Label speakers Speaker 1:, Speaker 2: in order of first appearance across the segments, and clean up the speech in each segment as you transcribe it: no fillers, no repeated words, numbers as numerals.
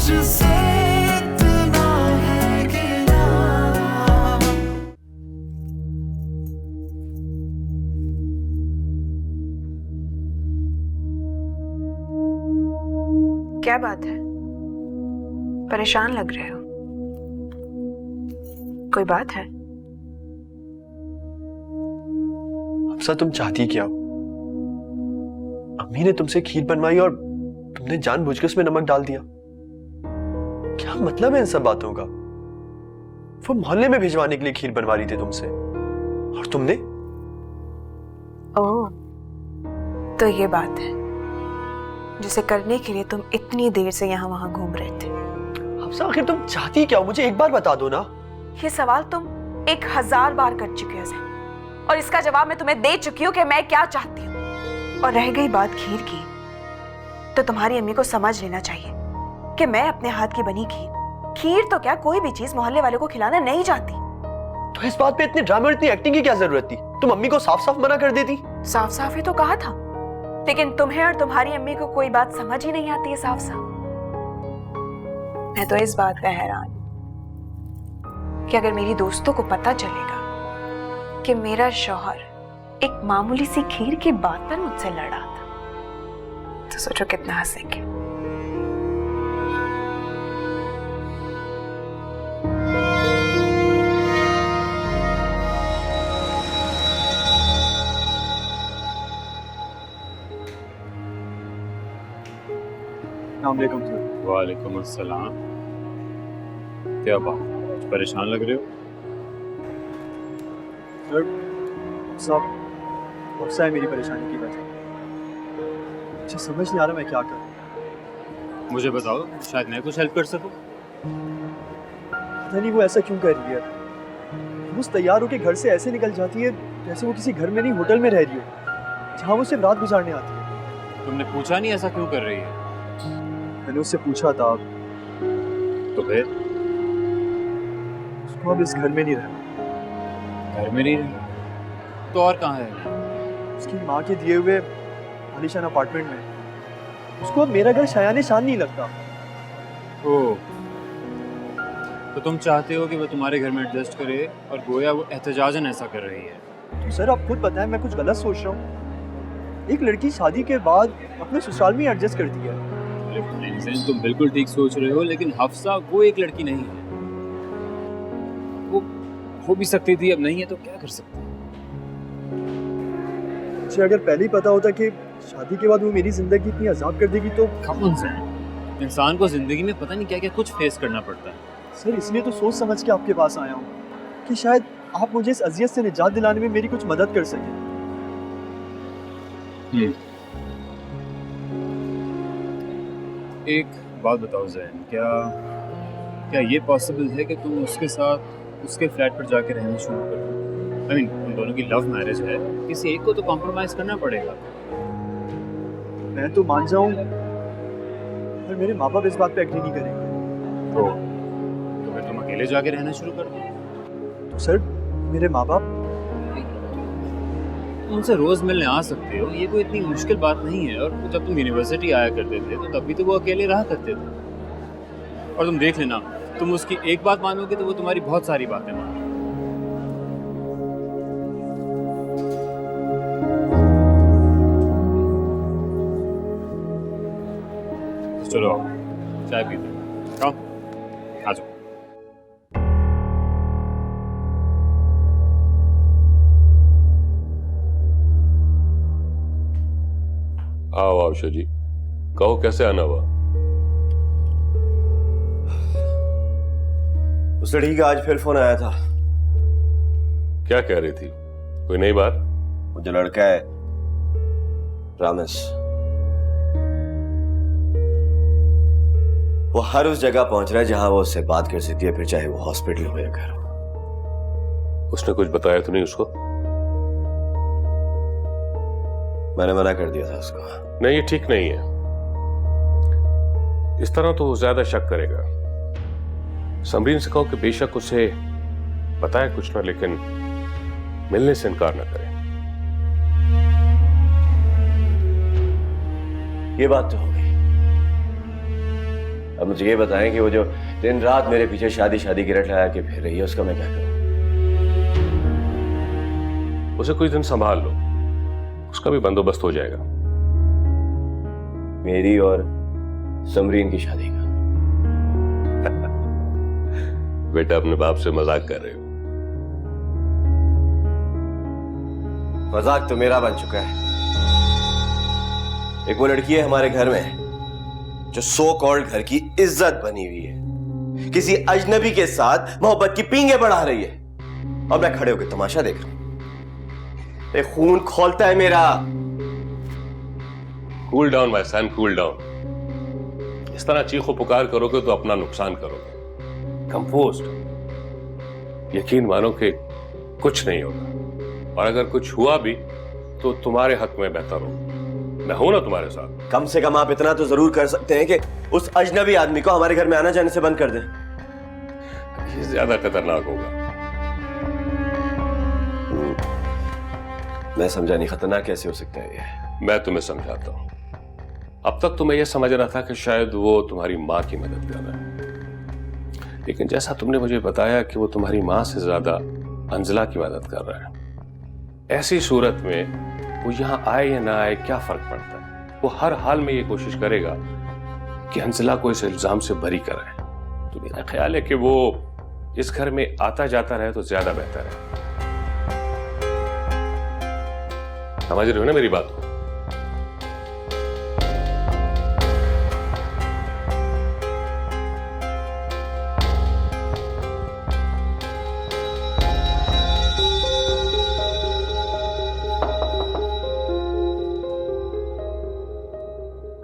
Speaker 1: तुझसे इतना है गिला।
Speaker 2: क्या बात है, परेशान लग रहे हो? कोई बात है?
Speaker 3: हफ्सा, तुम चाहती क्या हो? अम्मी ने तुमसे खीर बनवाई और तुमने जानबूझ के उसमें नमक डाल दिया। क्या मतलब है इन सब बातों का? वो मोहल्ले में भिजवाने के लिए खीर बनवा रही थी तुमसे, और तुमने?
Speaker 2: ओह, तो ये बात है जिसे करने के लिए तुम इतनी देर से यहाँ वहां घूम रहे थे।
Speaker 3: हफ्सा, आखिर तुम चाहती क्या हो? मुझे एक बार बता दो ना।
Speaker 2: ये सवाल तुम 1000 बार कर चुके हो और इसका जवाब मैं तुम्हें दे चुकी हूँ कि मैं क्या चाहती हूँ। और रह गई बात खीर की, तो तुम्हारी अम्मी को समझ लेना चाहिए कि मैं अपने हाथ की बनी खीर तो क्या कोई भी चीज मोहल्ले वालों को खिलाना नहीं चाहती।
Speaker 3: तो इस बात पे इतने ड्रामे और इतनी एक्टिंग की क्या जरूरत थी? तुम अम्मी को साफ साफ मना कर देती।
Speaker 2: साफ साफ ही तो कहा था, लेकिन तुम्हें और तुम्हारी अम्मी को कोई बात समझ ही नहीं आती है साफ साफ। मैं तो इस बात पे हैरान कि अगर मेरी दोस्तों को पता चलेगा कि मेरा शौहर एक मामूली सी खीर की बात पर मुझसे लड़ा था, तो सोचो कितना हंसेंगे।
Speaker 4: वालेकुम अस्सलाम। क्या बात, परेशान लग रहे हो?
Speaker 5: सर, साहब, हफ्सा है मेरी परेशानी की वजह। मुझे समझ नहीं आ रहा मैं क्या करूं।
Speaker 4: मुझे बताओ, शायद मैं कुछ हेल्प कर सकूं।
Speaker 5: पता नहीं वो ऐसा क्यों कर रही है। वो तैयार होकर घर से ऐसे निकल जाती है जैसे वो किसी घर में नहीं होटल में रह रही हो, जहाँ वो सिर्फ रात गुजारने आती है।
Speaker 4: तुमने पूछा नहीं ऐसा क्यों कर रही है?
Speaker 5: मैंने उससे पूछा था,
Speaker 4: तो फिर?
Speaker 5: उसको अब इस घर में नहीं रहना।
Speaker 4: घर में नहीं रही तो और कहाँ है?
Speaker 5: उसकी माँ के दिए हुए आलीशान अपार्टमेंट में। उसको अब मेरा घर शायाने शान नहीं लगता।
Speaker 4: ओह, तो तुम चाहते हो कि वो तुम्हारे घर में एडजस्ट करे और गोया वो एहतजाजन ऐसा कर रही है?
Speaker 5: तो सर, आप खुद बताएं मैं कुछ गलत सोच रहा हूँ? एक लड़की शादी के बाद अपने ससुराल में एडजस्ट करती है।
Speaker 4: तुम बिल्कुल ठीक सोच रहे हो, लेकिन हफ्सा वो एक लड़की नहीं है। वो हो भी सकती थी, अब नहीं है तो क्या कर सकते हैं?
Speaker 5: मुझे अगर पहले ही पता होता कि शादी के बाद वो मेरी जिंदगी इतनी अजाब कर देगी तो।
Speaker 4: कौन सा इंसान को जिंदगी में पता नहीं क्या क्या कुछ फेस करना पड़ता है।
Speaker 5: सर, इसलिए तो सोच समझ के आपके पास आया हूँ कि शायद आप मुझे इस अजियत से निजात दिलाने में मेरी कुछ मदद कर सकें।
Speaker 4: एक बात बताओ ज़ैन, क्या ये पॉसिबल है कि तुम उसके साथ उसके फ्लैट पर जाके रहना शुरू कर दो? आई मीन, तुम दोनों की लव मैरिज है, किसी एक को तो कॉम्प्रोमाइज करना पड़ेगा।
Speaker 5: मैं तो मान जाऊं, पर मेरे माँ बाप इस बात पे एग्री नहीं करेंगे।
Speaker 4: तो फिर तुम अकेले जाके रहना शुरू कर दो।
Speaker 5: तो सर, मेरे माँ बाप?
Speaker 4: तुम उनसे रोज मिलने आ सकते हो, ये कोई इतनी मुश्किल बात नहीं है। और जब तुम यूनिवर्सिटी आया करते थे तो तब भी तो वो अकेले रहा करते थे। और तुम देख लेना, तुम उसकी एक बात मानोगे तो वो तुम्हारी बहुत सारी बातें मानोगे। चलो चाय पीते हैं, आओ आ जाओ।
Speaker 6: आओ आशा जी, कहो कैसे आना हुआ?
Speaker 7: उस लड़की का आज फिर फोन आया था।
Speaker 6: क्या कह रही थी? कोई नई बात?
Speaker 7: वो जो लड़का है रामेश, वो हर उस जगह पहुंच रहा है जहां वो उससे बात कर सकती है, फिर चाहे वो हॉस्पिटल हो या घर हो।
Speaker 6: उसने कुछ बताया तो नहीं उसको?
Speaker 7: मैंने मना कर दिया था उसको।
Speaker 6: नहीं, ये ठीक नहीं है। इस तरह तो वो ज्यादा शक करेगा। समरीन से कहो कि बेशक उसे बताए कुछ ना, लेकिन मिलने से इनकार ना करे।
Speaker 7: ये बात तो हो गई। अब मुझे ये बताएं कि वो जो दिन रात मेरे पीछे शादी शादी की रट लगा के फिर रही है, उसका मैं क्या करूं?
Speaker 6: उसे कुछ दिन संभाल लो, उसका भी बंदोबस्त हो जाएगा।
Speaker 7: मेरी और समरीन की शादी का?
Speaker 6: बेटा अपने बाप से मजाक कर रहे हो।
Speaker 7: मजाक तो मेरा बन चुका है। एक वो लड़की है हमारे घर में जो सो कॉल्ड घर की इज्जत बनी हुई है, किसी अजनबी के साथ मोहब्बत की पींगे बढ़ा रही है, और मैं खड़े होकर तमाशा देख रहा हूं। ये खून खौलता है मेरा।
Speaker 6: Cool down my son, cool down. इस तरह चीखो पुकार करोगे तो अपना नुकसान करोगे। कंपोज्ड। यकीन मानो कि कुछ नहीं होगा, और अगर कुछ हुआ भी तो तुम्हारे हक में बेहतर हो। मैं हूं ना तुम्हारे साथ।
Speaker 7: कम से कम आप इतना तो जरूर कर सकते हैं कि उस अजनबी आदमी को हमारे घर में आना जाने से बंद कर दें।
Speaker 6: ये ज्यादा खतरनाक होगा।
Speaker 7: मैं समझा नहीं, खतरनाक कैसे हो सकता है ये?
Speaker 6: मैं तुम्हें समझाता हूं। अब तक तो मैं यह समझ रहा था कि शायद वो तुम्हारी मां की मदद कर रहा है, लेकिन जैसा तुमने मुझे बताया कि वो तुम्हारी मां से ज्यादा अंजला की मदद कर रहा है, ऐसी सूरत में वो यहां आए या ना आए क्या फर्क पड़ता है? वो हर हाल में ये कोशिश करेगा कि अंजला को इस इल्जाम से बरी कराए। तो मेरा ख्याल है कि वो इस घर में आता जाता रहे तो ज्यादा बेहतर है। समझ रहे हो ना मेरी बात को?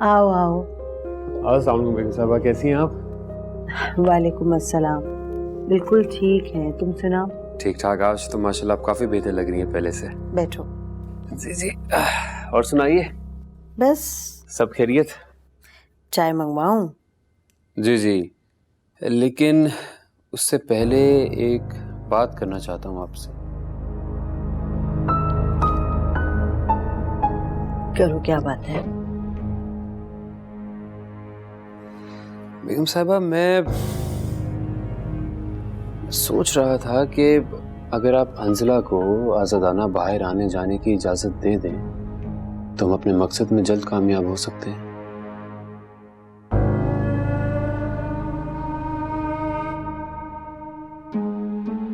Speaker 8: आओ आओ।
Speaker 4: अस्सलाम वालेकुम बेगम साहबा, कैसी हैं आप?
Speaker 8: वालेकुम अस्सलाम। बिल्कुल ठीक है, तुम सुनाओ।
Speaker 9: ठीक ठाक। आज तो माशाल्लाह आप काफी बेहतर लग रही हैं पहले से।
Speaker 8: बैठो।
Speaker 4: जी जी। और सुनाइए,
Speaker 8: बस
Speaker 4: सब खैरियत?
Speaker 8: चाय मंगवाऊं?
Speaker 9: जी जी, लेकिन उससे पहले एक बात करना चाहता हूँ आपसे।
Speaker 8: करो, क्या बात है?
Speaker 9: बेगम साहिबा, मैं सोच रहा था कि अगर आप अंजला को आज़ादाना बाहर आने जाने की इजाज़त दे दें तो हम अपने मकसद में जल्द कामयाब हो सकते हैं।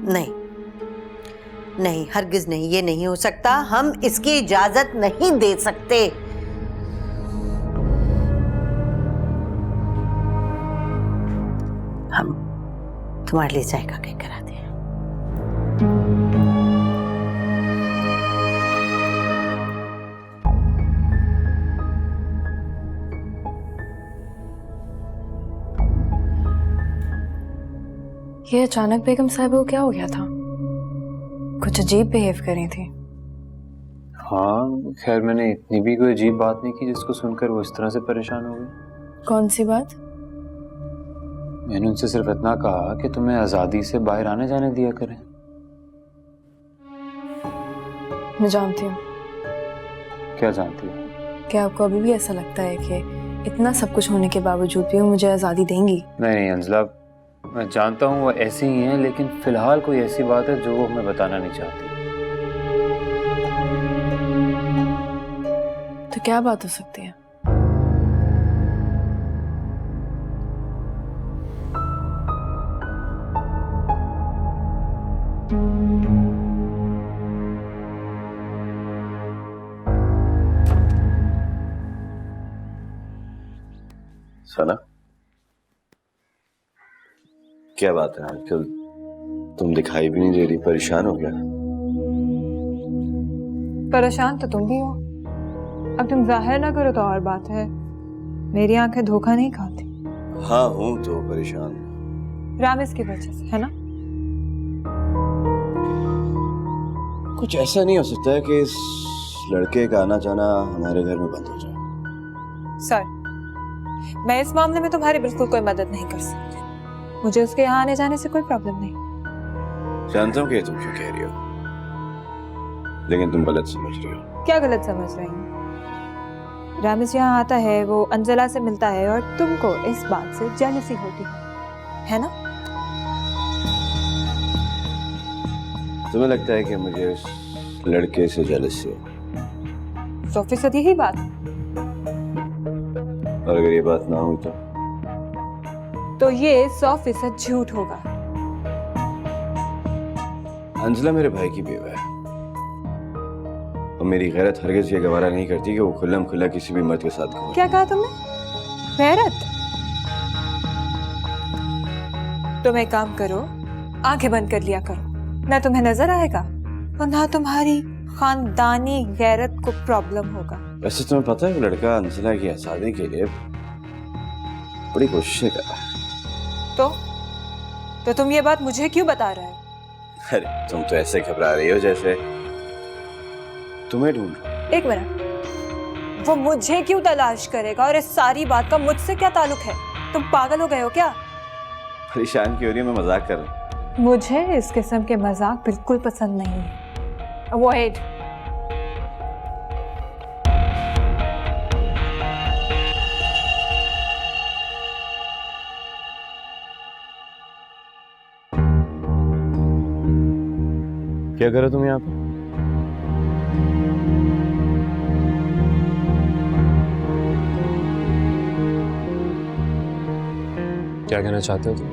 Speaker 8: नहीं नहीं, हरगिज नहीं, ये नहीं हो सकता। हम इसकी इजाजत नहीं दे सकते। हम तुम्हारे लिए चाय का केक कराते हैं।
Speaker 10: ये अचानक बेगम साहिबा को क्या हो गया था? कुछ अजीब बिहेव कर रही थी।
Speaker 9: हाँ, खैर मैंने इतनी भी कोई अजीब बात नहीं की जिसको सुनकर वो इस तरह से परेशान हो गई।
Speaker 10: कौन सी बात?
Speaker 9: मैंने उनसे सिर्फ इतना कहा कि तुम्हें आज़ादी से बाहर आने जाने दिया करें।
Speaker 10: मैं जानती हूँ।
Speaker 9: क्या जानती हो?
Speaker 10: क्या आपको अभी भी ऐसा लगता है कि इतना सब कुछ होने के बावजूद भी वो मुझे आज़ादी देंगी?
Speaker 9: नहीं अंजला, मैं जानता हूँ वो ऐसी ही हैं, लेकिन फिलहाल कोई ऐसी बात है जो वो हमें बताना नहीं चाहती।
Speaker 10: तो क्या बात हो सकती है?
Speaker 7: सना, क्या बात है आजकल तुम दिखाई भी नहीं दे रही? परेशान हो गया?
Speaker 11: परेशान तो तुम भी हो। अब तुम जाहिर ना करो तो और बात है। मेरी आंखें धोखा नहीं खाती।
Speaker 7: हाँ हूं तो परेशान।
Speaker 11: रामिस की वजह से, है ना?
Speaker 7: कुछ ऐसा नहीं हो सकता है कि इस लड़के का आना जाना हमारे घर में बंद हो जाए?
Speaker 11: सर, मैं इस मामले में तुम्हारी बिल्कुल कोई मदद नहीं कर सकती। मुझे उसके यहाँ आने जाने से कोई प्रॉब्लम नहीं।
Speaker 7: जानता हूँ कि तुम क्यों कह रही हो, लेकिन तुम गलत समझ रही हो।
Speaker 11: क्या गलत समझ रही हो? रामिस यहाँ आता है, वो अंजला से मिलता है और तुमको इस बात से जेलसी होती है ना?
Speaker 7: तुम्हें लगता है कि मुझे उस लड़के से जेलसी है?
Speaker 11: 100% यही बात।
Speaker 7: और अगर ये बात ना हुई
Speaker 11: तो ये 100% झूठ होगा।
Speaker 7: अंजला मेरे भाई की बेवा है और मेरी गैरत हरगिज ये गवारा नहीं करती कि वो खुल्लम खुल्ला किसी भी मर्द के साथ घूमे।
Speaker 11: क्या कहा तुमने? गैरत? तुम एक काम करो, आंखें बंद कर लिया करो, ना तुम्हें नजर आएगा और ना तुम्हारी खानदानी गैरत को प्रॉब्लम होगा।
Speaker 7: वैसे तुम्हें पता है वो लड़का अंजला की आजादी के लिए बड़ी कोशिशें कर रहा है।
Speaker 11: तो तुम ये बात मुझे क्यों बता रहे हो?
Speaker 7: अरे तुम तो ऐसे घबरा रही हो जैसे तुम्हें ढूंढ रहा हूं।
Speaker 11: एक मिनट, वो मुझे क्यों तलाश करेगा और इस सारी बात का मुझसे क्या ताल्लुक है? तुम पागल हो गए हो क्या?
Speaker 7: परेशान क्यों हो रही है? मैं मजाक कर रहा हूं।
Speaker 11: मुझे इस किस्म के मजाक बिल्कुल पसंद नहीं है। अवॉइड।
Speaker 7: क्या करो तुम यहाँ पे?
Speaker 9: क्या कहना चाहते हो तुम?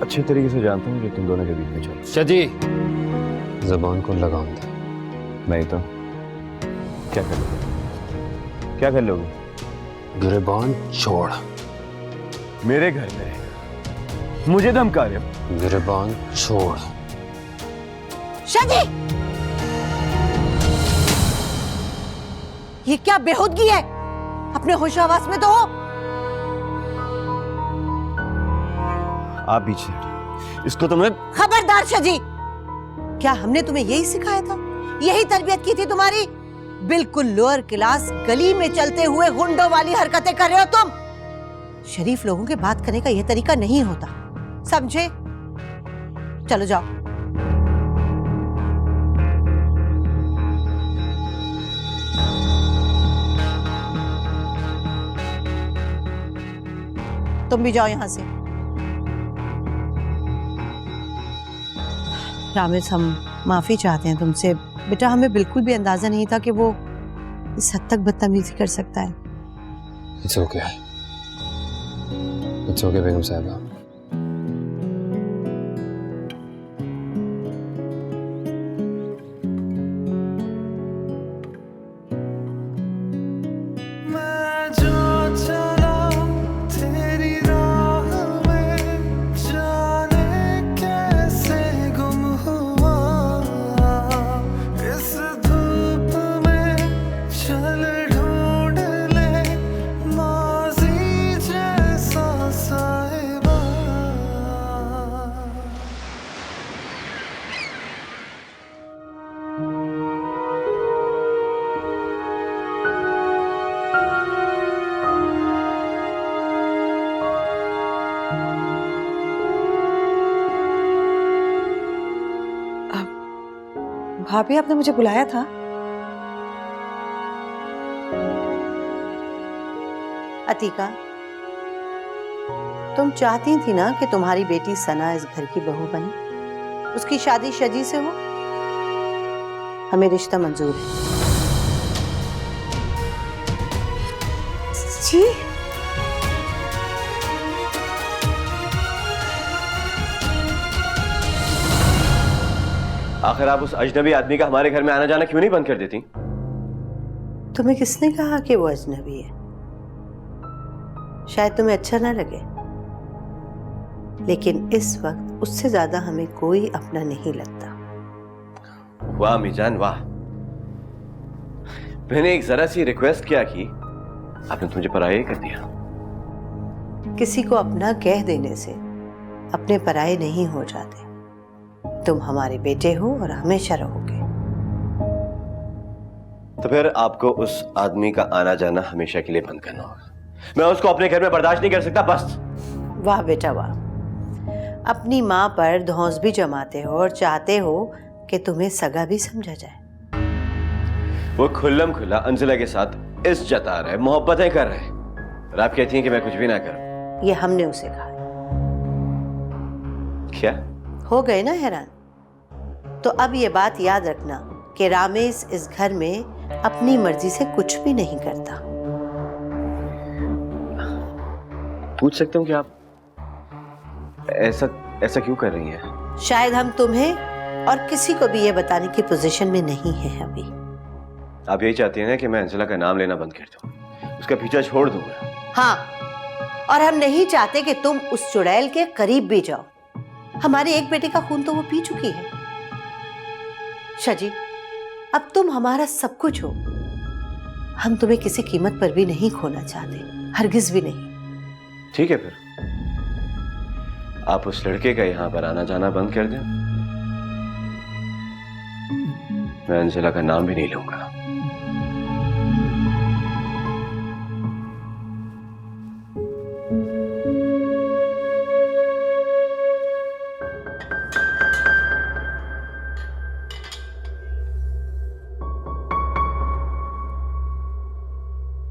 Speaker 7: अच्छे तरीके से जानता हूँ कि तुम दोनों के बीच में चल।
Speaker 9: शजी, जबान को लगाम दे।
Speaker 7: नहीं तो क्या कर लोगे? क्या कर लोगे?
Speaker 9: गिरबान छोड़।
Speaker 7: मेरे घर में मुझे धमका रहे हो?
Speaker 9: गिरबान छोड़।
Speaker 8: शादी, ये क्या बेहूदगी है? अपने होश आवास में तो हो।
Speaker 7: आप पीछे हटिए। इसको तुमने
Speaker 8: खबरदार शजी, क्या हमने तुम्हें यही सिखाया था? यही तरबियत की थी तुम्हारी? बिल्कुल लोअर क्लास गली में चलते हुए गुंडों वाली हरकतें कर रहे हो तुम। शरीफ लोगों के बात करने का यह तरीका नहीं होता, समझे? चलो जाओ। तुम भी जाओ यहां से। रामिस, हम माफी चाहते हैं तुमसे। बेटा, हमें बिल्कुल भी अंदाजा नहीं था कि वो इस हद तक बदतमीजी कर सकता है।
Speaker 9: इट्स ओके, इट्स ओके बेगम साहबा।
Speaker 1: मैं जो चला तेरी राह में, जाने कैसे गुम हुआ। इस धूप में चल ढूंढ ले माजी जैसा साहिबा।
Speaker 8: भाभी, आपने मुझे बुलाया था? अतीका, तुम चाहती थी ना कि तुम्हारी बेटी सना इस घर की बहू बने, उसकी शादी शजी से हो। हमें रिश्ता मंजूर है। जी,
Speaker 7: आखिर आप उस अजनबी आदमी का हमारे घर में आना जाना क्यों नहीं बंद कर देती?
Speaker 8: तुम्हें किसने कहा कि वो अजनबी है? शायद तुम्हें अच्छा ना लगे, लेकिन इस वक्त उससे ज्यादा हमें कोई अपना नहीं लगता।
Speaker 7: वाह मीजान वाह, मैंने एक जरा सी रिक्वेस्ट किया कि आपने मुझे पराये कर दिया।
Speaker 8: किसी को अपना कह देने से अपने पराये नहीं हो जाते। तुम हमारे बेटे हो और हमेशा रहोगे।
Speaker 7: तो फिर आपको उस आदमी का आना जाना हमेशा के लिए बंद करना होगा। मैं उसको अपने घर में बर्दाश्त नहीं कर सकता, बस।
Speaker 8: वाह बेटा वाह, अपनी माँ पर धौंस भी जमाते हो और चाहते हो कि तुम्हें सगा भी समझा जाए।
Speaker 7: वो खुल्लम खुल्ला अंजला के साथ इश्क जता रहा है, मोहब्बतें कर रहे हैं, और आप कहती हैं कि मैं कुछ भी ना करूं।
Speaker 8: ये हमने उसे कहा।
Speaker 7: क्या
Speaker 8: हो गए ना हैरान? तो अब ये बात याद रखना कि रामेश इस घर में अपनी मर्जी से कुछ भी नहीं करता।
Speaker 7: पूछ सकता हूँ कि आप ऐसा क्यों कर रही हैं?
Speaker 8: शायद हम तुम्हें और किसी को भी ये बताने की पोजीशन में नहीं है अभी।
Speaker 7: आप यही चाहती हैं ना कि मैं अंजला का नाम लेना बंद कर दूं, उसका पीछा छोड़ दूंगा?
Speaker 8: हाँ, और हम नहीं चाहते कि तुम उस चुड़ैल के करीब भी जाओ। हमारे एक बेटे का खून तो वो पी चुकी है। शाजी, अब तुम हमारा सब कुछ हो। हम तुम्हें किसी कीमत पर भी नहीं खोना चाहते, हरगिज भी नहीं।
Speaker 7: ठीक है, फिर आप उस लड़के का यहां पर आना जाना बंद कर दें। मैं अंजला का नाम भी नहीं लूंगा।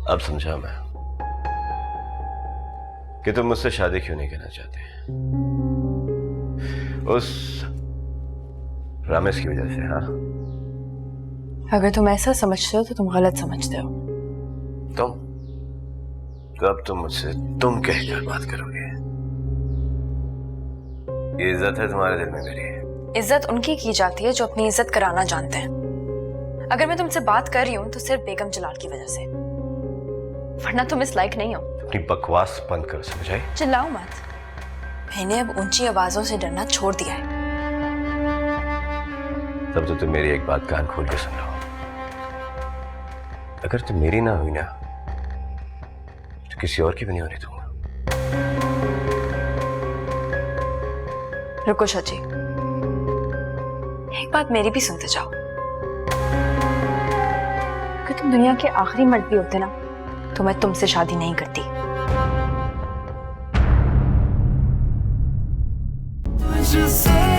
Speaker 7: अब समझा मैं कि तुम मुझसे शादी क्यों नहीं करना चाहते। उस रामेश की वजह से। हाँ,
Speaker 10: अगर तुम ऐसा समझते हो तो तुम गलत समझते हो।
Speaker 7: तुम तो अब तुम मुझसे तुम कहकर बात करोगे। ये इज्जत है तुम्हारे दिल में मेरी।
Speaker 10: इज्जत उनकी की जाती है जो अपनी इज्जत कराना जानते हैं। अगर मैं तुमसे बात कर रही हूँ तो सिर्फ बेगम जलाल की वजह से, वरना तुम इस लायक नहीं हो।
Speaker 7: अपनी बकवास बंद कर, समझाई?
Speaker 10: चिल्लाओ मत। मैंने अब ऊंची आवाजों से डरना छोड़ दिया है।
Speaker 7: तब तो तुम मेरी एक बात कान खोल के सुन लो। अगर तुम मेरी ना हुई ना तो किसी और की भी नहीं होने दूंगा।
Speaker 10: रुको शाजी, एक बात मेरी भी सुनते जाओ। अगर तुम दुनिया के आखिरी मर्द भी होते ना तो मैं तुमसे शादी नहीं करती।
Speaker 1: मुझसे